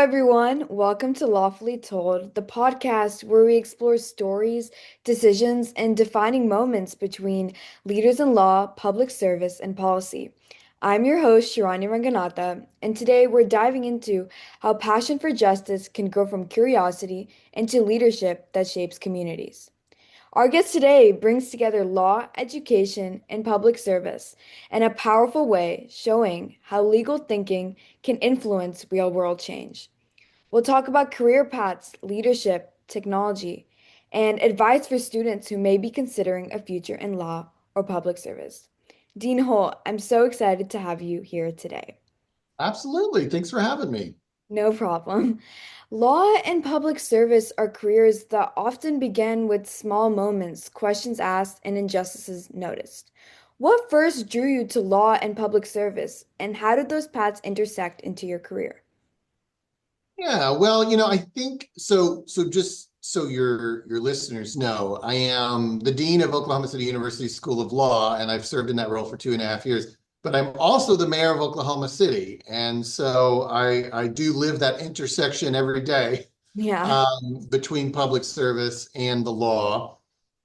everyone. Welcome to Lawfully Told, the podcast where we explore stories, decisions, and defining moments between leaders in law, public service, and policy. I'm your host, Sharanya Ranganatha, and today we're diving into how passion for justice can grow from curiosity into leadership that shapes communities. Our guest today brings together law, education, and public service in a powerful way, showing how legal thinking can influence real world change. We'll talk about career paths, leadership, technology, and advice for students who may be considering a future in law or public service. Dean Holt, I'm so excited to have you here today. Absolutely. Thanks for having me. No problem. Law and public service are careers that often begin with small moments, questions asked, and injustices noticed. What first drew you to law and public service, and how did those paths intersect into your career? Yeah, well, I think so. So just so your listeners know, I am the dean of Oklahoma City University School of Law, and I've served in that role for 2.5 years. But I'm also the mayor of Oklahoma City, and so I do live that intersection every day Yeah. between public service and the law.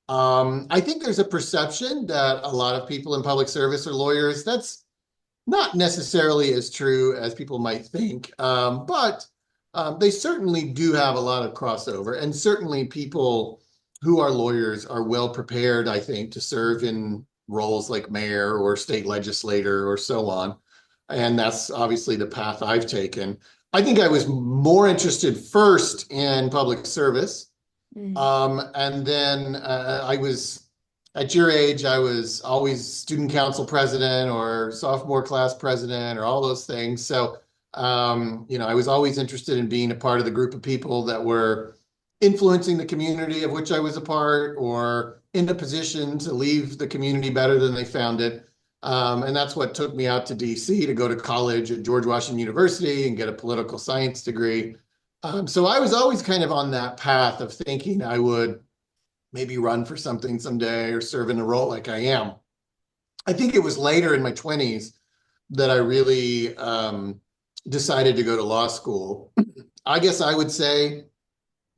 I think there's a perception that a lot of people in public service are lawyers. That's not necessarily as true as people might think, but they certainly do have a lot of crossover. And certainly people who are lawyers are well prepared, I think, to serve in roles like mayor or state legislator or so on. And that's obviously the path I've taken. I think I was more interested first in public service. Mm. And then I was at your age, I was always student council president or sophomore class president or all those things. So, I was always interested in being a part of the group of people that were influencing the community of which I was a part or in a position to leave the community better than they found it. And that's what took me out to DC to go to college at George Washington University and get a political science degree. So I was always kind of on that path of thinking I would maybe run for something someday or serve in a role like I am. I think it was later in my 20s that I really decided to go to law school. I guess I would say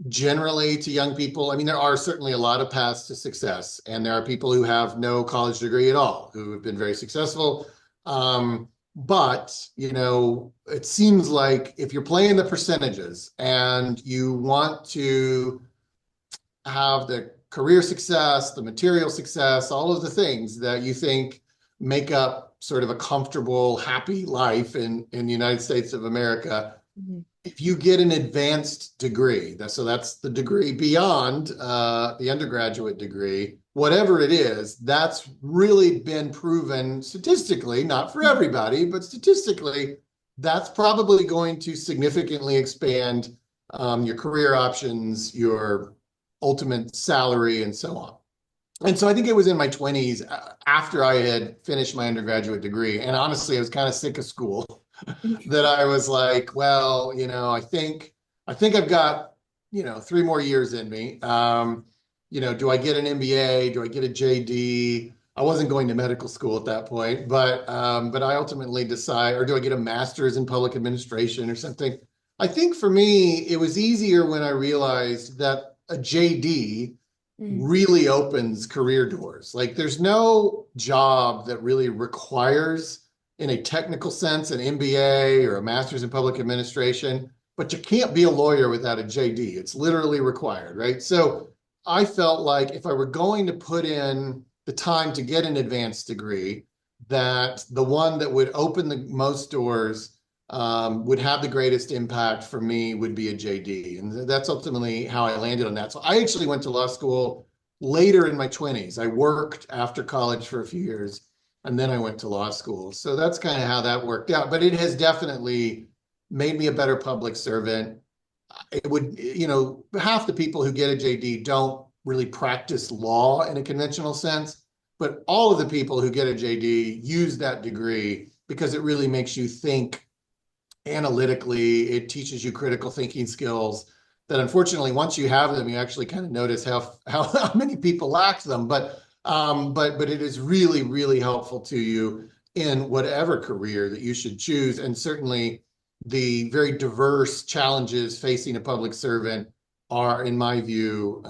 generally to young people, I mean, there are certainly a lot of paths to success, and there are people who have no college degree at all who have been very successful. But it seems like if you're playing the percentages and you want to have the career success, the material success, all of the things that you think make up sort of a comfortable, happy life in the United States of America, Mhm. if you get an advanced degree, that's the degree beyond the undergraduate degree, whatever it is, that's really been proven statistically, not for everybody, but statistically, that's probably going to significantly expand your career options, your ultimate salary, and so on. And so I think it was in my 20s after I had finished my undergraduate degree. And honestly, I was kind of sick of school that I was like, well, I think I've got, 3 more years in me. Do I get an MBA? Do I get a JD? I wasn't going to medical school at that point, but I ultimately decide, or do I get a master's in public administration or something? I think for me, it was easier when I realized that a JD Mm. really opens career doors. Like there's no job that really requires, in a technical sense, an MBA or a master's in public administration, but you can't be a lawyer without a JD. It's literally required, right? So I felt like if I were going to put in the time to get an advanced degree, that the one that would open the most doors would have the greatest impact for me would be a JD. And that's ultimately how I landed on that. So I actually went to law school later in my 20s. I worked after college for a few years and then I went to law school. So that's kind of how that worked out. But it has definitely made me a better public servant. It would, half the people who get a JD don't really practice law in a conventional sense, but all of the people who get a JD use that degree because it really makes you think analytically. It teaches you critical thinking skills that unfortunately once you have them you actually kind of notice how many people lack them, but it is really helpful to you in whatever career that you should choose. And certainly the very diverse challenges facing a public servant are, in my view,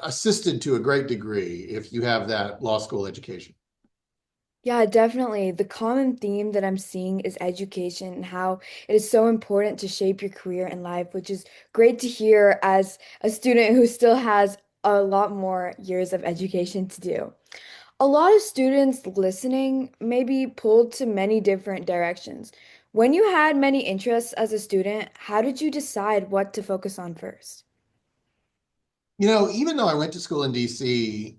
assisted to a great degree if you have that law school education. Yeah, definitely. The common theme that I'm seeing is education and how it is so important to shape your career in life, which is great to hear as a student who still has a lot more years of education to do. A lot of students listening may be pulled to many different directions. When you had many interests as a student, how did you decide what to focus on first? Even though I went to school in DC,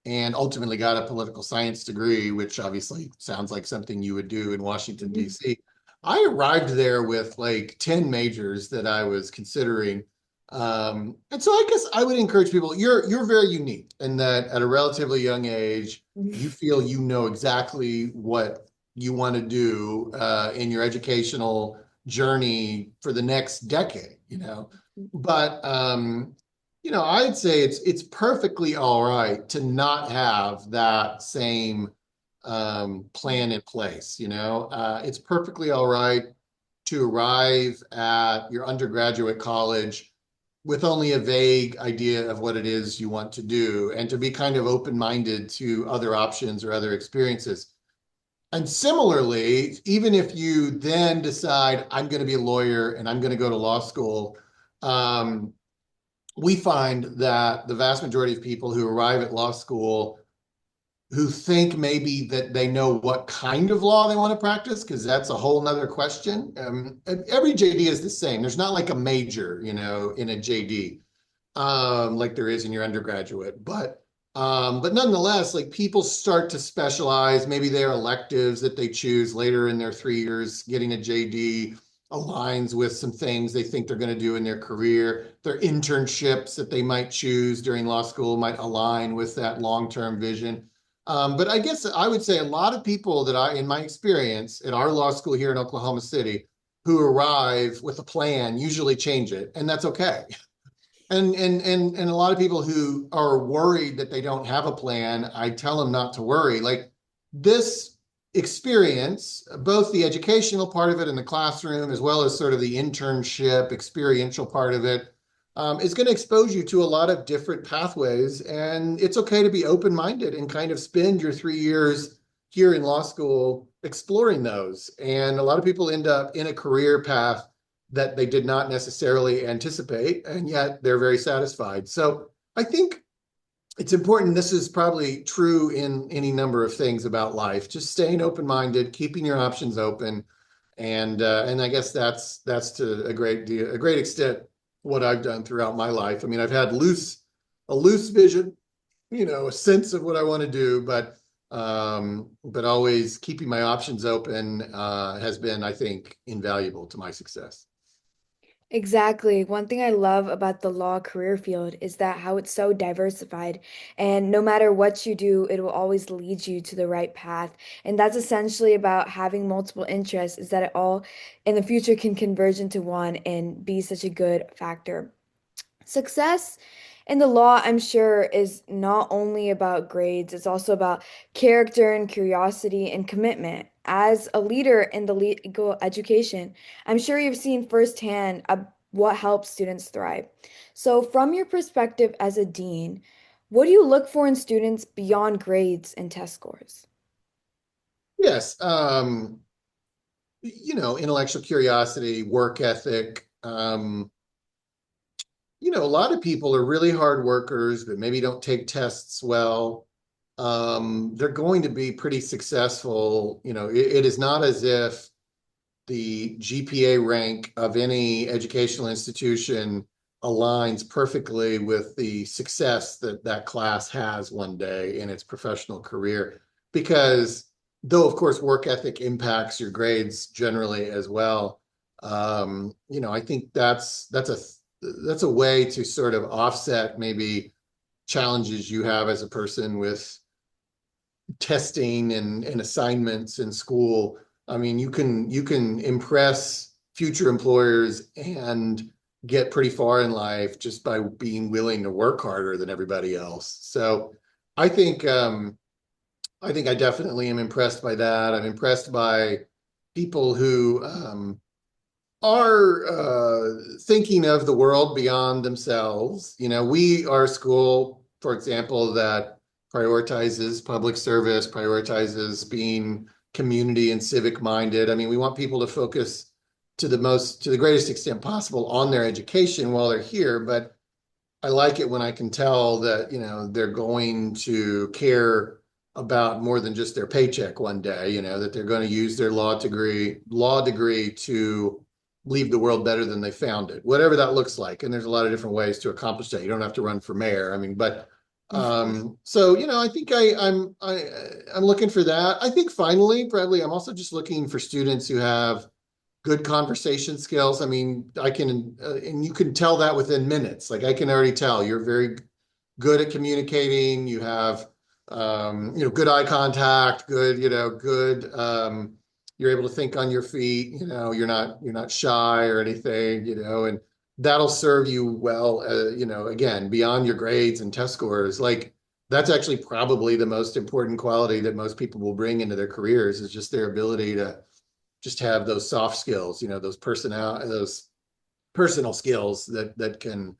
and ultimately got a political science degree, which obviously sounds like something you would do in Washington, D.C. I arrived there with like 10 majors that I was considering. And so I guess I would encourage people, you're very unique in that at a relatively young age, you feel you know exactly what you want to do in your educational journey for the next decade, you know. But I'd say it's perfectly all right to not have that same plan in place. It's perfectly all right to arrive at your undergraduate college with only a vague idea of what it is you want to do, and to be kind of open-minded to other options or other experiences. And similarly, even if you then decide I'm going to be a lawyer and I'm going to go to law school, um, we find that the vast majority of people who arrive at law school who think maybe that they know what kind of law they want to practice, because that's a whole nother question. Every JD is the same. There's not like a major, in a JD, like there is in your undergraduate. But nonetheless, like people start to specialize. Maybe their electives that they choose later in their 3 years, getting a JD aligns with some things they think they're going to do in their career. Their internships that they might choose during law school might align with that long-term vision. But I guess I would say a lot of people in my experience at our law school here in Oklahoma City, who arrive with a plan usually change it, and that's okay. And a lot of people who are worried that they don't have a plan, I tell them not to worry. Like this experience, both the educational part of it in the classroom, as well as sort of the internship experiential part of it, is going to expose you to a lot of different pathways. And it's okay to be open-minded and kind of spend your 3 years here in law school exploring those. And a lot of people end up in a career path that they did not necessarily anticipate, and yet they're very satisfied. So I think it's important. This is probably true in any number of things about life. Just staying open-minded, keeping your options open, and I guess that's to a great extent what I've done throughout my life. I mean, I've had a loose vision, a sense of what I want to do, but always keeping my options open has been, I think, invaluable to my success. Exactly. One thing I love about the law career field is that how it's so diversified, and no matter what you do, it will always lead you to the right path. And that's essentially about having multiple interests, is that it all in the future can converge into one and be such a good factor. Success in the law, I'm sure, is not only about grades, it's also about character and curiosity and commitment. As a leader in the legal education, I'm sure you've seen firsthand what helps students thrive. So, from your perspective as a dean, what do you look for in students beyond grades and test scores? Yes, intellectual curiosity, work ethic. A lot of people are really hard workers, but maybe don't take tests well. They're going to be pretty successful. It is not as if the GPA rank of any educational institution aligns perfectly with the success that that class has one day in its professional career. Because though, of course, work ethic impacts your grades generally as well, I think that's a way to sort of offset maybe challenges you have as a person with testing and assignments in school. I mean, you can impress future employers and get pretty far in life just by being willing to work harder than everybody else. So I think I definitely am impressed by that. I'm impressed by people who are thinking of the world beyond themselves. We are a school, for example, that prioritizes public service, prioritizes being community and civic minded. I mean, we want people to focus to the greatest extent possible on their education while they're here, but I like it when I can tell that, they're going to care about more than just their paycheck one day, that they're going to use their law degree to leave the world better than they found it, whatever that looks like. And there's a lot of different ways to accomplish that. You don't have to run for mayor. I mean, but Of course. so I think I'm looking for that. I think finally, probably I'm also just looking for students who have good conversation skills. I mean, and you can tell that within minutes. Like I can already tell you're very good at communicating. You have, good eye contact, good. You're able to think on your feet. You're not shy or anything. And that'll serve you well. Again, beyond your grades and test scores, like. That's actually probably the most important quality that most people will bring into their careers is just their ability to just have those soft skills, those personal skills that can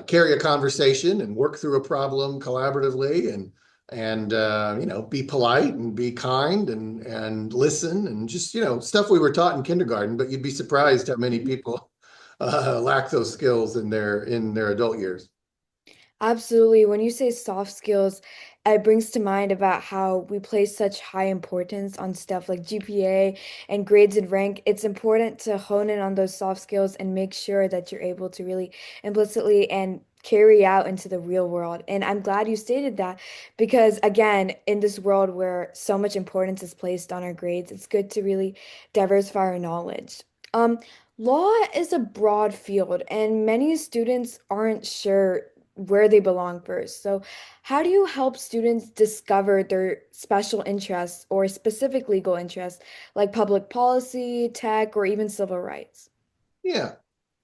carry a conversation and work through a problem collaboratively and be polite and be kind and listen and just stuff we were taught in kindergarten. But you'd be surprised how many people lack those skills in their adult years. Absolutely. When you say soft skills, it brings to mind about how we place such high importance on stuff like GPA and grades and rank. It's important to hone in on those soft skills and make sure that you're able to really implicitly and carry out into the real world. And I'm glad you stated that because, again, in this world where so much importance is placed on our grades, it's good to really diversify our knowledge. Um, Law is a broad field, and many students aren't sure where they belong first. So, how do you help students discover their special interests or specific legal interests, like public policy, tech, or even civil rights? Yeah.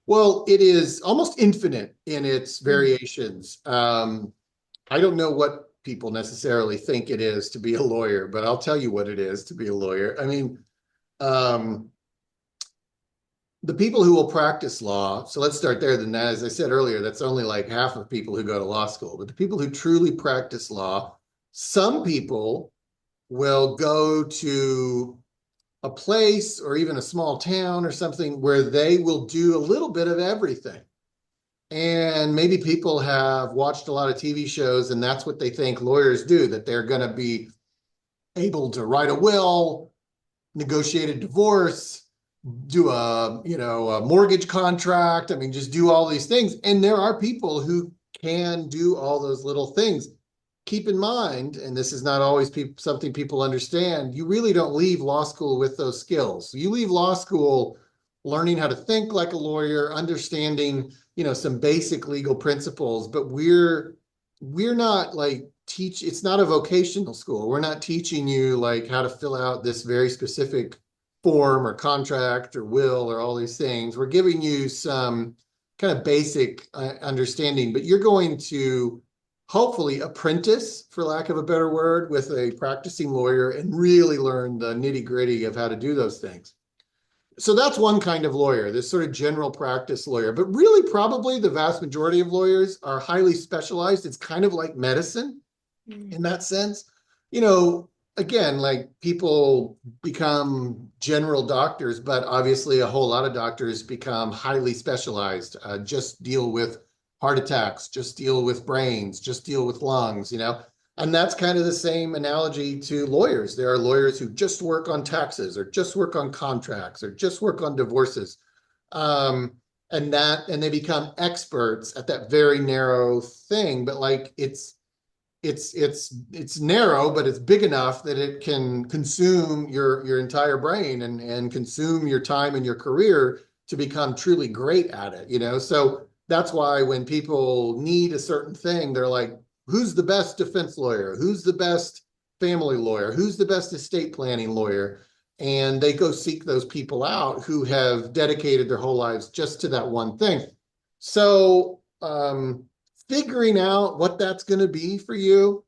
Well, it is almost infinite in its Mm. variations. I don't know what people necessarily think it is to be a lawyer, but I'll tell you what it is to be a lawyer. I mean, um, the people who will practice law, so let's start there. Then, as I said earlier, that's only like half of people who go to law school, but the people who truly practice law, some people will go to a place or even a small town or something where they will do a little bit of everything. And maybe people have watched a lot of TV shows, and that's what they think lawyers do, that they're going to be able to write a will, negotiate a divorce, do a mortgage contract. I mean, just do all these things. And there are people who can do all those little things. Keep in mind, and this is not always something people understand, you really don't leave law school with those skills. You leave law school learning how to think like a lawyer, understanding, some basic legal principles, but we're not like it's not a vocational school. We're not teaching you like how to fill out this very specific form or contract or will or all these things. We're giving you some kind of basic understanding, but you're going to hopefully apprentice, for lack of a better word, with a practicing lawyer and really learn the nitty gritty of how to do those things. So that's one kind of lawyer, this sort of general practice lawyer. But really, probably the vast majority of lawyers are highly specialized. It's kind of like medicine Mm. in that sense. You know, Again, like people become general doctors, but obviously a whole lot of doctors become highly specialized, just deal with heart attacks, just deal with brains, just deal with lungs. And that's kind of the same analogy to lawyers. There are lawyers who just work on taxes or just work on contracts or just work on divorces. Um, and they become experts at that very narrow thing, but like it's narrow, but it's big enough that it can consume your entire brain and consume your time and your career to become truly great at it. So that's why when people need a certain thing, they're like, who's the best defense lawyer? Who's the best family lawyer? Who's the best estate planning lawyer? And they go seek those people out who have dedicated their whole lives just to that one thing. So figuring out what that's going to be for you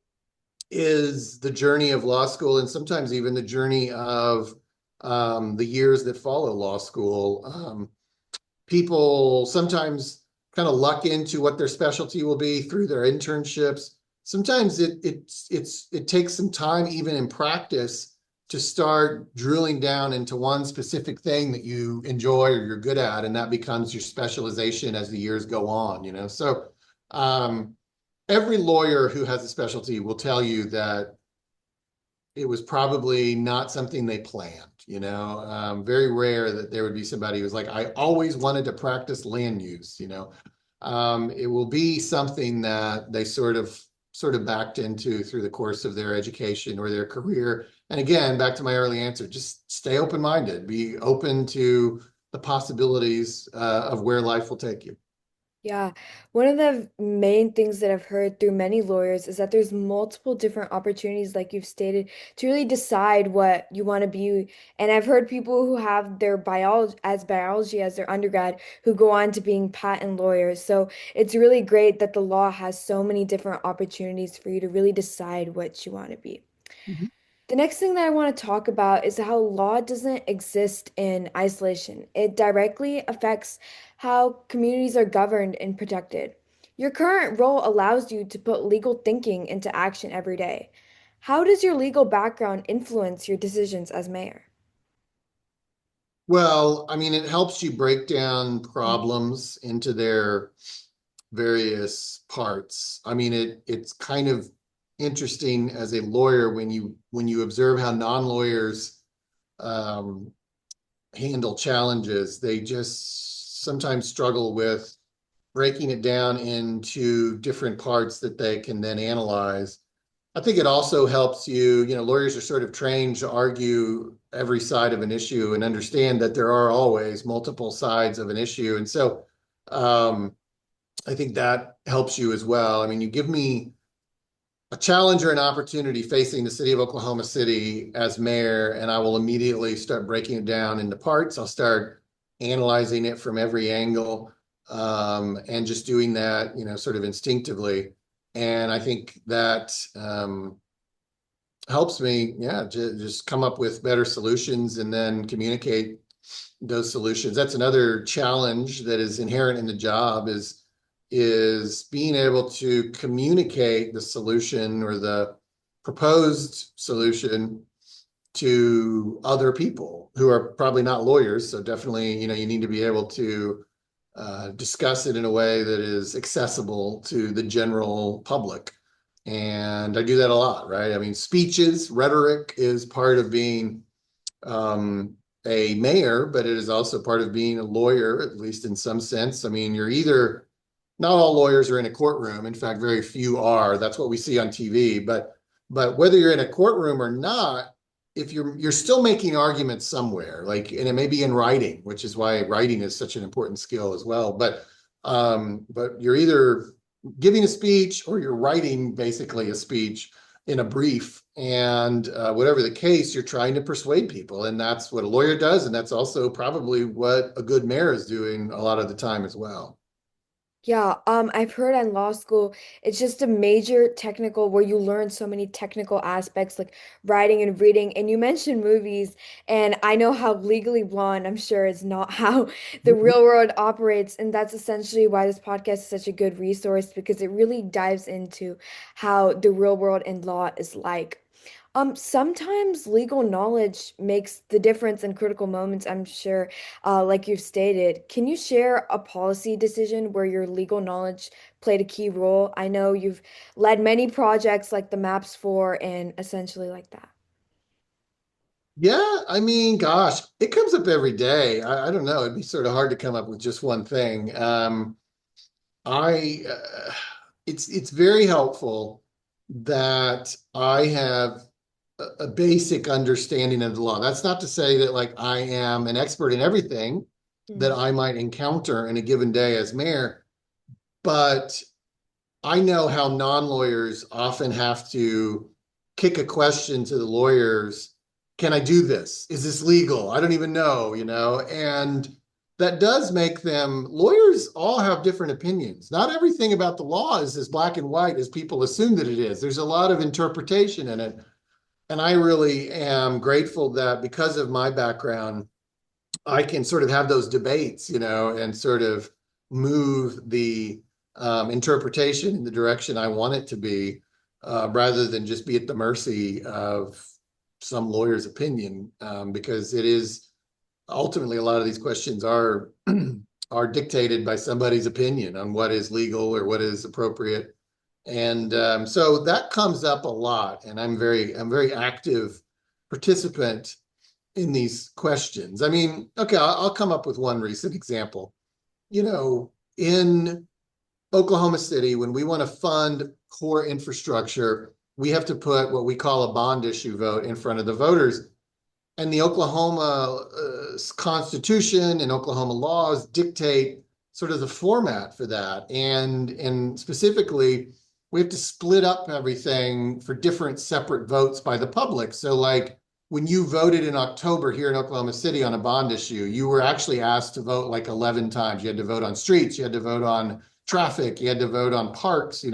is the journey of law school, and sometimes even the journey of the years that follow law school. People sometimes kind of luck into what their specialty will be through their internships. Sometimes it takes some time, even in practice, to start drilling down into one specific thing that you enjoy or you're good at, and that becomes your specialization as the years go on. So um, every lawyer who has a specialty will tell you that it was probably not something they planned. Very rare that there would be somebody who's like, I always wanted to practice land use. It will be something that they sort of backed into through the course of their education or their career. And again, back to my early answer, just stay open-minded, be open to the possibilities of where life will take you. Yeah, one of the main things that I've heard through many lawyers is that there's multiple different opportunities, like you've stated, to really decide what you want to be. And I've heard people who have their biology as their undergrad who go on to being patent lawyers. So it's really great that the law has so many different opportunities for you to really decide what you want to be. Mhm. The next thing that I want to talk about is how law doesn't exist in isolation. It directly affects how communities are governed and protected. Your current role allows you to put legal thinking into action every day. How does your legal background influence your decisions as mayor? Well, I mean, it helps you break down problems into their various parts. I mean, it's kind of interesting as a lawyer when you observe how non-lawyers um, handle challenges. They just sometimes struggle with breaking it down into different parts that they can then analyze. I think it also helps lawyers are sort of trained to argue every side of an issue and understand that there are always multiple sides of an issue. And so I think that helps you as well. I mean, you give me a challenge or an opportunity facing the city of Oklahoma City as mayor, and I will immediately start breaking it down into parts. I'll start analyzing it from every angle, and just doing that, sort of instinctively. And I think that helps me, yeah, just come up with better solutions and then communicate those solutions. That's another challenge that is inherent in the job is being able to communicate the solution or the proposed solution to other people who are probably not lawyers. So definitely, you need to be able to discuss it in a way that is accessible to the general public. And I do that a lot, right? I mean, speeches, rhetoric is part of being um, a mayor, but it is also part of being a lawyer, at least in some sense. I mean, not all lawyers are in a courtroom. In fact, very few are. That's what we see on TV. But whether you're in a courtroom or not, if you're still making arguments somewhere, like, and it may be in writing, which is why writing is such an important skill as well. But you're either giving a speech or you're writing basically a speech in a brief, and whatever the case, you're trying to persuade people, and that's what a lawyer does, and that's also probably what a good mayor is doing a lot of the time as well. Yeah, I've heard in law school, it's just a major technical where you learn so many technical aspects like writing and reading. And you mentioned movies, and I know how Legally Blonde, I'm sure, is not how the real world operates. And that's essentially why this podcast is such a good resource because it really dives into how the real world in law is like. Sometimes legal knowledge makes the difference in critical moments, I'm sure, like you've stated. Can you share a policy decision where your legal knowledge played a key role? I know you've led many projects like the Maps for and essentially like that. Yeah, I mean, gosh, it comes up every day. I don't know. It'd be sort of hard to come up with just one thing. I it's very helpful that I have a basic understanding of the law. That's not to say that like I am an expert in everything that Mhm. I might encounter in a given day as mayor, but I know how non-lawyers often have to kick a question to the lawyers. Can I do this? Is this legal? I don't even know. And that does make them, lawyers all have different opinions. Not everything about the law is as black and white as people assume that it is. There's a lot of interpretation in it. And I really am grateful that because of my background, I can sort of have those debates, and sort of move the interpretation in the direction I want it to be, rather than just be at the mercy of some lawyer's opinion, because it is ultimately a lot of these questions are are dictated by somebody's opinion on what is legal or what is appropriate. And so that comes up a lot, and I'm very active participant in these questions. I mean, okay, I'll come up with one recent example. In Oklahoma City, when we want to fund core infrastructure, we have to put what we call a bond issue vote in front of the voters. And the Oklahoma Constitution and Oklahoma laws dictate sort of the format for that. And specifically, we have to split up everything for different separate votes by the public. So, like when you voted in October here in Oklahoma City on a bond issue, you were actually asked to vote like 11 times. You had to vote on streets, you had to vote on traffic, you had to vote on parks.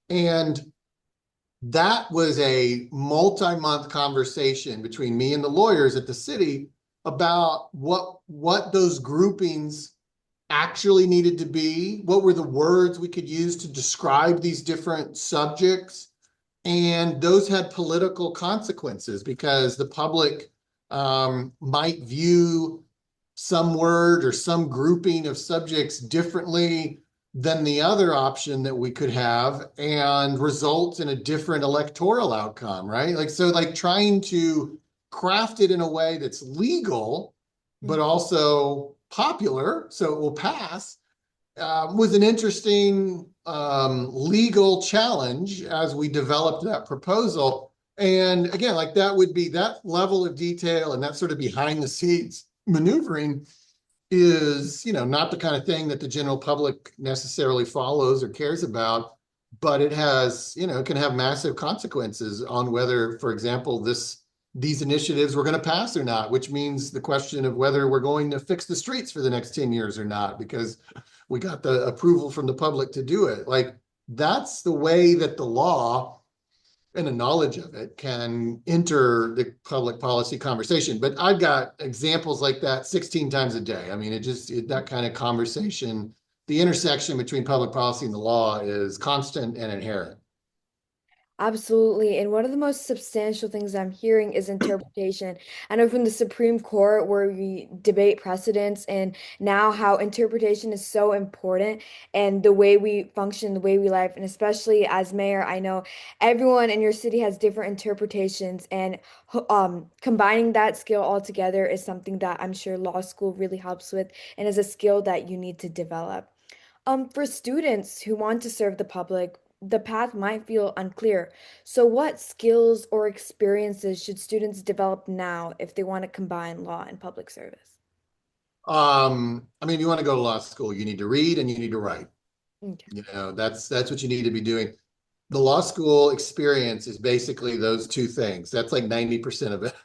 And that was a multi-month conversation between me and the lawyers at the city about what those groupings actually needed to be, what were the words we could use to describe these different subjects. And those had political consequences because the public might view some word or some grouping of subjects differently than the other option that we could have, and result in a different electoral outcome, right? Like, so like trying to craft it in a way that's legal, but also popular, so it will pass, was an interesting legal challenge as we developed that proposal. And again, like that would be that level of detail and that sort of behind the scenes maneuvering is, not the kind of thing that the general public necessarily follows or cares about, but it has, it can have massive consequences on whether, for example, these initiatives were going to pass or not, which means the question of whether we're going to fix the streets for the next 10 years or not, because we got the approval from the public to do it. Like that's the way that the law and a knowledge of it can enter the public policy conversation. But I've got examples like that 16 times a day. I mean, that kind of conversation, the intersection between public policy and the law is constant and inherent. Absolutely. And one of the most substantial things I'm hearing is interpretation. I know from the Supreme Court, where we debate precedents, and now how interpretation is so important and the way we function, the way we live. And especially as mayor, I know everyone in your city has different interpretations, and combining that skill all together is something that I'm sure law school really helps with and is a skill that you need to develop. For students who want to serve the public, the path might feel unclear. So, what skills or experiences should students develop now if they want to combine law and public service? I mean, if you want to go to law school, you need to read and you need to write. Okay. That's what you need to be doing. The law school experience is basically those two things. That's like 90% of it.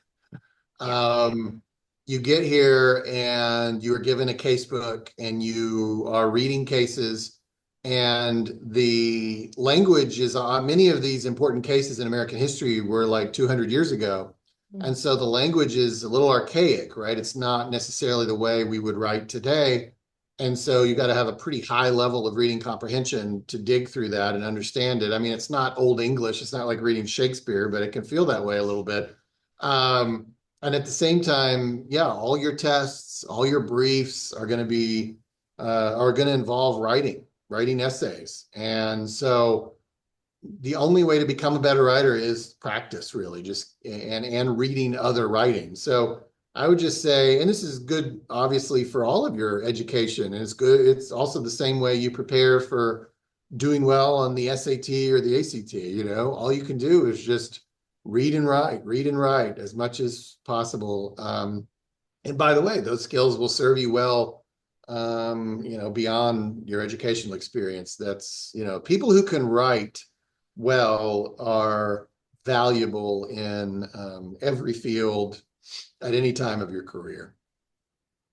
Yeah. Um, you get here and you are given a case book and you are reading cases, and the language is on many of these important cases in American history were like 200 years ago. Mm. And so the language is a little archaic, right? It's not necessarily the way we would write today. And so you got to have a pretty high level of reading comprehension to dig through that and understand it. I mean, it's not Old English. It's not like reading Shakespeare, but it can feel that way a little bit. Um, and at the same time, yeah, all your tests, all your briefs are going to involve writing essays. And so the only way to become a better writer is practice, really, just and reading other writing. So I would just say, and this is good, obviously, for all of your education, and it's good. It's also the same way you prepare for doing well on the SAT or the ACT. All you can do is just read and write as much as possible. And by the way, those skills will serve you well, beyond your educational experience. That's, people who can write well are valuable in every field at any time of your career.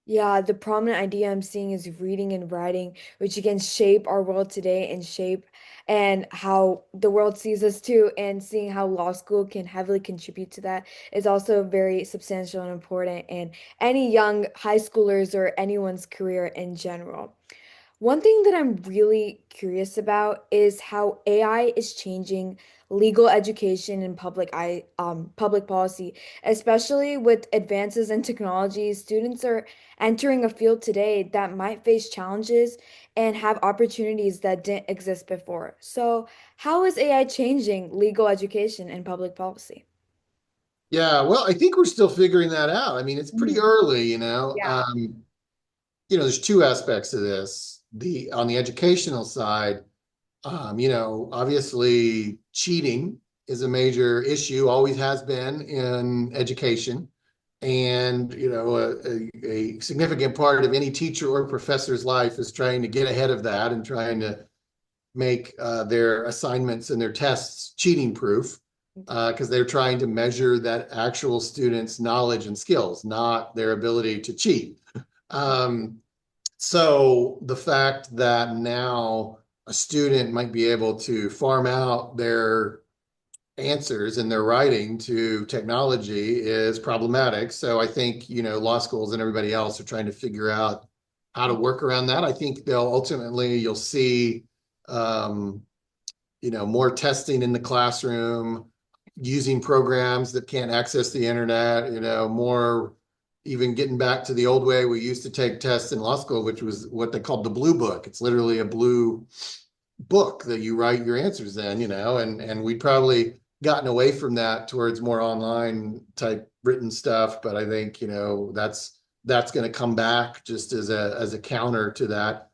Yeah, the prominent idea I'm seeing is reading and writing, which again shape our world today and shape and how the world sees us too. And seeing how law school can heavily contribute to that is also very substantial and important in any young high schoolers or anyone's career in general. One thing that I'm really curious about is how AI is changing legal education and public policy, especially with advances in technology. Students are entering a field today that might face challenges and have opportunities that didn't exist before. So, how is AI changing legal education and public policy? Yeah, well, I think we're still figuring that out. I mean, it's pretty Mhm. early, you know. Yeah. There's two aspects to this. The on the educational side, obviously cheating is a major issue, always has been in education. And, a significant part of any teacher or professor's life is trying to get ahead of that and trying to make their assignments and their tests cheating proof because they're trying to measure that actual student's knowledge and skills, not their ability to cheat. Um, so the fact that now a student might be able to farm out their answers in their writing to technology is problematic. So I think, law schools and everybody else are trying to figure out how to work around that. I think you'll see, um, more testing in the classroom, using programs that can't access the internet, more even getting back to the old way we used to take tests in law school, which was what they called the blue book. It's literally a blue book that you write your answers in, and we'd probably gotten away from that towards more online type written stuff. But I think, that's going to come back just as a counter to that.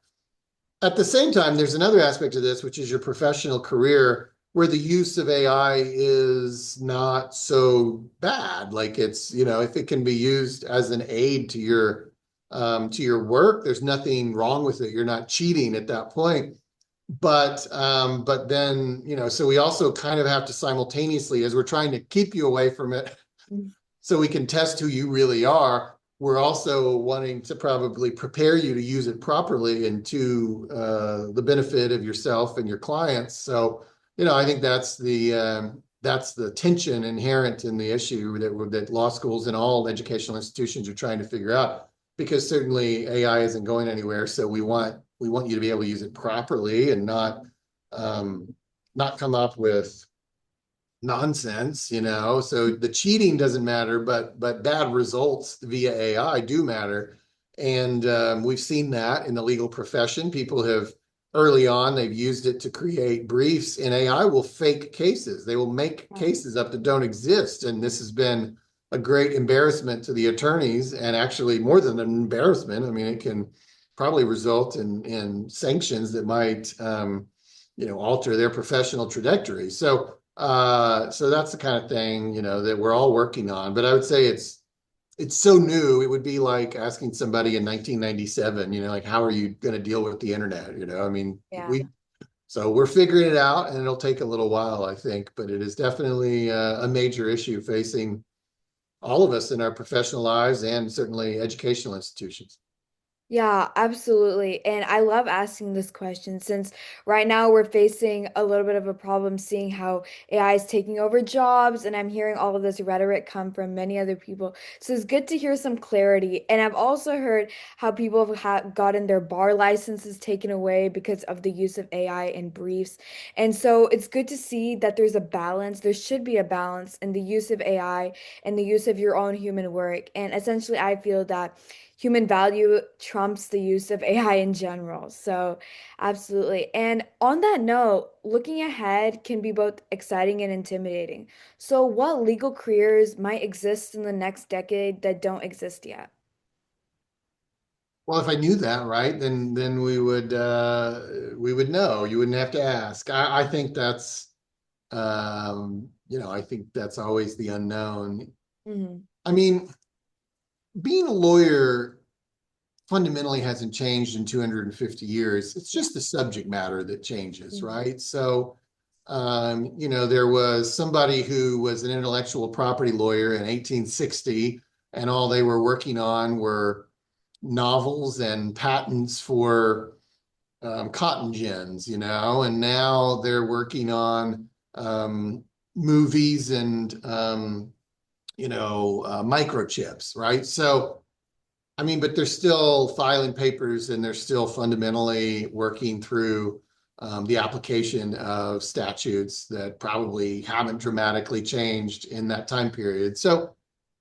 At the same time, there's another aspect of this, which is your professional career, where the use of AI is not so bad. Like if it can be used as an aid to your work, there's nothing wrong with it. You're not cheating at that point. But then, so we also kind of have to simultaneously, as we're trying to keep you away from it, so we can test who you really are. We're also wanting to probably prepare you to use it properly and to the benefit of yourself and your clients. So, I think that's the tension inherent in the issue that law schools and all educational institutions are trying to figure out. Because certainly AI isn't going anywhere, so we want you to be able to use it properly and not come up with nonsense, So the cheating doesn't matter, but bad results via AI do matter. And we've seen that in the legal profession. People have early on, they've used it to create briefs, and AI will fake cases. They will make cases up that don't exist. And this has been a great embarrassment to the attorneys, and actually more than an embarrassment. I mean, it can probably result in sanctions that might alter their professional trajectory. So that's the kind of thing, that we're all working on. But I would say it's so new. It would be like asking somebody in 1997, like, how are you going to deal with the internet? I mean, Yeah. so we're figuring it out, and it'll take a little while, I think, but it is definitely a major issue facing all of us in our professional lives and certainly educational institutions. Yeah, absolutely. And I love asking this question since right now we're facing a little bit of a problem seeing how AI is taking over jobs, and I'm hearing all of this rhetoric come from many other people. So it's good to hear some clarity. And I've also heard how people have gotten their bar licenses taken away because of the use of AI in briefs. And so it's good to see that there's a balance. There should be a balance in the use of AI and the use of your own human work. And essentially, I feel that human value trumps the use of AI in general. So, absolutely. And on that note, looking ahead can be both exciting and intimidating. So, what legal careers might exist in the next decade that don't exist yet? Well, if I knew that, right, then we would know. You wouldn't have to ask. I think I think that's always the unknown. Hmm. I mean, being a lawyer fundamentally hasn't changed in 250 years. It's Yeah. just the subject matter that changes, Mhm. right? So, there was somebody who was an intellectual property lawyer in 1860, and all they were working on were novels and patents for cotton gins, and now they're working on movies and microchips, right? So, I mean, but they're still filing papers and they're still fundamentally working through the application of statutes that probably haven't dramatically changed in that time period. So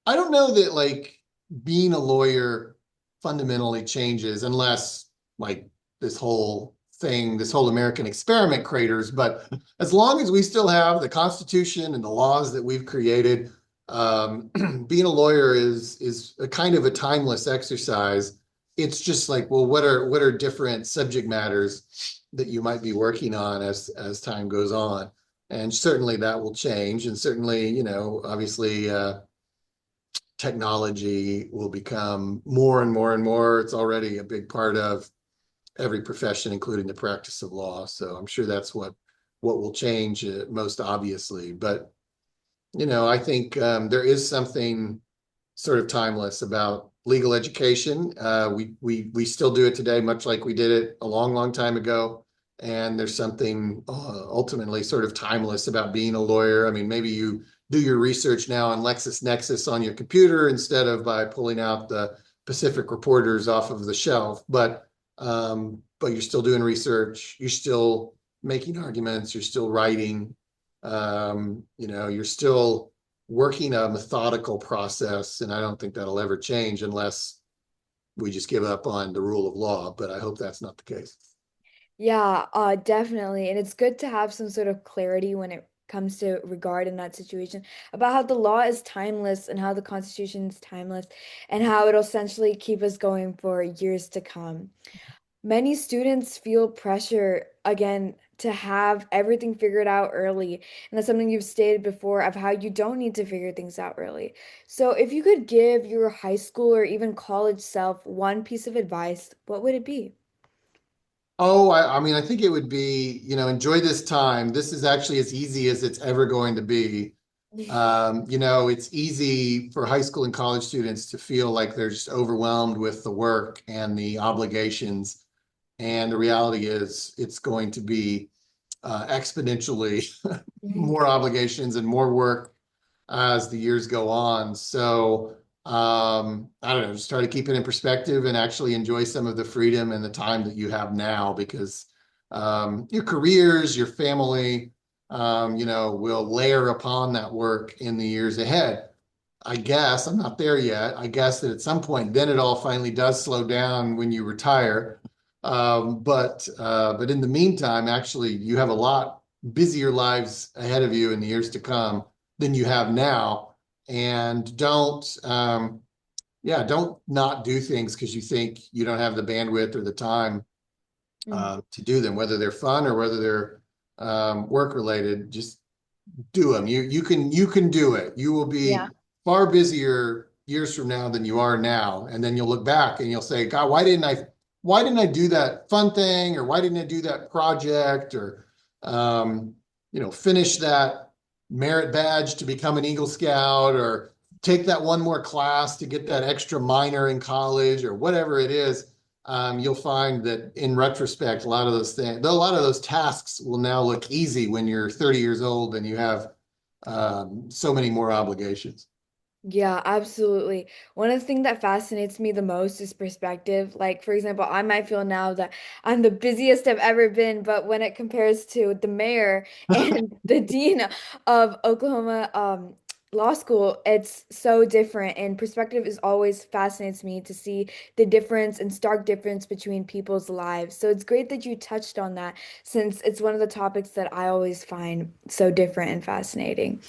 I don't know that like being a lawyer fundamentally changes unless like this whole thing, this whole American experiment craters. But as long as we still have the Constitution and the laws that we've created, being a lawyer is a kind of a timeless exercise. It's just like, well, what are different subject matters that you might be working on as time goes on? And certainly that will change. And certainly, obviously, technology will become more and more and more. It's already a big part of every profession, including the practice of law. So I'm sure that's what will change most obviously. But I think there is something sort of timeless about legal education. We still do it today, much like we did it a long, long time ago. And there's something ultimately sort of timeless about being a lawyer. I mean, maybe you do your research now on LexisNexis on your computer instead of by pulling out the Pacific Reporters off of the shelf. But you're still doing research. You're still making arguments. You're still writing. You're still working a methodical process, and I don't think that'll ever change unless we just give up on the rule of law, but I hope that's not the case. Yeah, definitely. And it's good to have some sort of clarity when it comes to regard in that situation about how the law is timeless and how the Constitution is timeless and how it'll essentially keep us going for years to come. Many students feel pressure again to have everything figured out early. And that's something you've stated before of how you don't need to figure things out early. So if you could give your high school or even college self one piece of advice, what would it be? Oh, I mean, I think it would be, enjoy this time. This is actually as easy as it's ever going to be. It's easy for high school and college students to feel like they're just overwhelmed with the work and the obligations. And the reality is, it's going to be exponentially more obligations and more work as the years go on. So I don't know, just try to keep it in perspective and actually enjoy some of the freedom and the time that you have now because your careers, your family, will layer upon that work in the years ahead. I guess I'm not there yet. I guess that at some point, then it all finally does slow down when you retire. But in the meantime, actually, you have a lot busier lives ahead of you in the years to come than you have now. And don't not do things because you think you don't have the bandwidth or the time Mm. to do them, whether they're fun or whether they're work related. Just do them. You can do it. You will Yeah. be far busier years from now than you are now, and then you'll look back and you'll say, God, why didn't I do that fun thing, or why didn't I do that project, or finish that merit badge to become an Eagle Scout, or take that one more class to get that extra minor in college, or whatever it is. You'll find that in retrospect, a lot of those things, a lot of those tasks will now look easy when you're 30 years old and you have so many more obligations. Yeah, absolutely. One of the things that fascinates me the most is perspective. Like, for example, I might feel now that I'm the busiest I've ever been, but when it compares to the mayor and the dean of Oklahoma Law School, it's so different. And perspective is always fascinates me to see the difference and stark difference between people's lives. So it's great that you touched on that since it's one of the topics that I always find so different and fascinating.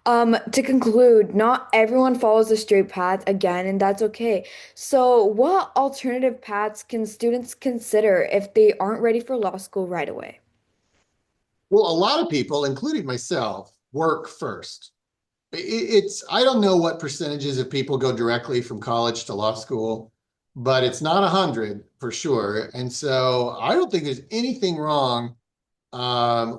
To conclude, not everyone follows a straight path again, and that's okay. So, what alternative paths can students consider if they aren't ready for law school right away? Well, a lot of people, including myself, work first. I don't know what percentages of people go directly from college to law school, but it's not 100 for sure. And so I don't think there's anything wrong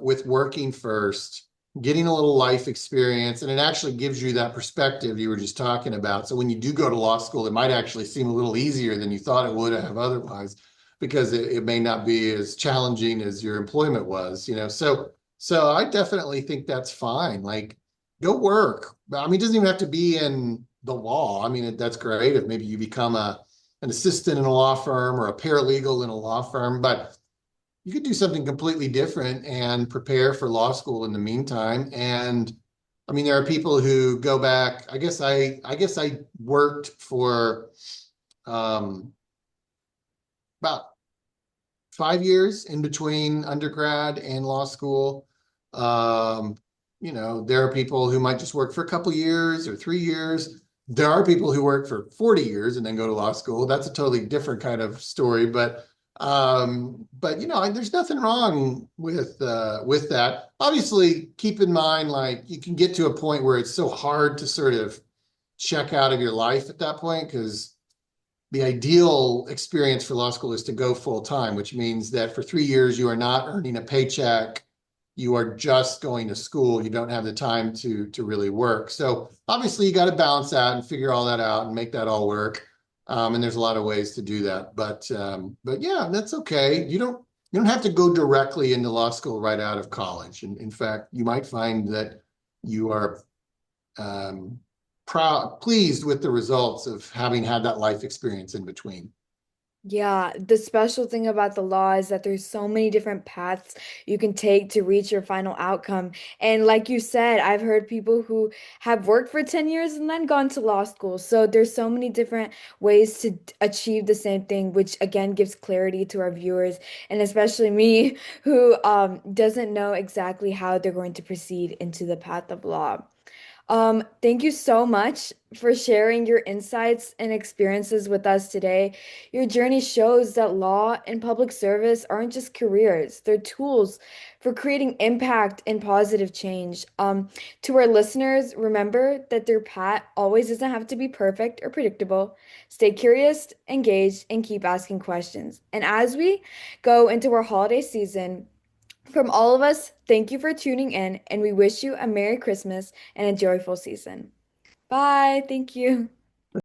with working first. getting a little life experience, and it actually gives you that perspective you were just talking about. So when you do go to law school, it might actually seem a little easier than you thought it would have otherwise, because it may not be as challenging as your employment was, you know. So I definitely think that's fine. Like, go work. I mean, it doesn't even have to be in the law. I mean, that's great if maybe you become an assistant in a law firm or a paralegal in a law firm, but you could do something completely different and prepare for law school in the meantime. And I mean, there are people who go back. I guess I worked for um, about 5 years in between undergrad and law school. Um, you know, there are people who might just work for a couple years or 3 years. There are people who work for 40 years and then go to law school. That's a totally different kind of story. But you know, there's nothing wrong with that. Obviously, keep in mind, like, you can get to a point where it's so hard to sort of check out of your life at that point, because the ideal experience for law school is to go full time, which means that for 3 years you are not earning a paycheck. You are just going to school. You don't have the time to really work. So obviously you got to balance that and figure all that out and make that all work. And there's a lot of ways to do that. But yeah, that's okay. You don't have to go directly into law school right out of college. And in fact, you might find that you are um, pleased with the results of having had that life experience in between. Yeah, the special thing about the law is that there's so many different paths you can take to reach your final outcome. And like you said, I've heard people who have worked for 10 years and then gone to law school. So there's so many different ways to achieve the same thing, which again gives clarity to our viewers and especially me who doesn't know exactly how they're going to proceed into the path of law. Thank you so much for sharing your insights and experiences with us today. Your journey shows that law and public service aren't just careers, they're tools for creating impact and positive change. To our listeners, remember that their path always doesn't have to be perfect or predictable. Stay curious, engaged, and keep asking questions. And as we go into our holiday season, from all of us, thank you for tuning in, and we wish you a Merry Christmas and a joyful season. Bye. Thank you.